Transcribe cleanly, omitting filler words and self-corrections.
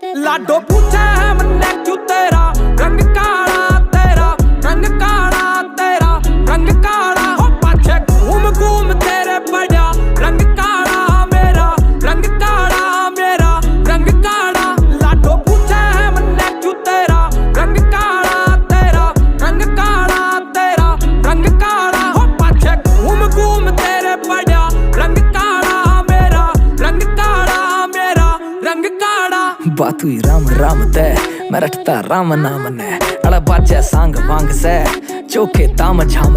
लाडो पूछे है मन्ने क्यों तेरा रंग काला, तेरा रंग काला, तेरा रंग काला। हो पाछे घूम घूम तेरे पड़ा रंग काला मेरा, रंग काला मेरा, रंग काला। लाडो पूछे है मन्ने क्यों तेरा रंग काला, तेरा रंग काला, तेरा रंग काला। हो पाछे घूम घूम तेरे पड़ा रंग काला मेरा, रंग काला मेरा, रंग काला। बात हुई राम राम ते मैं रटता राम नाम ने अड़ा बाजा सांग वांग से चौके ताम झाम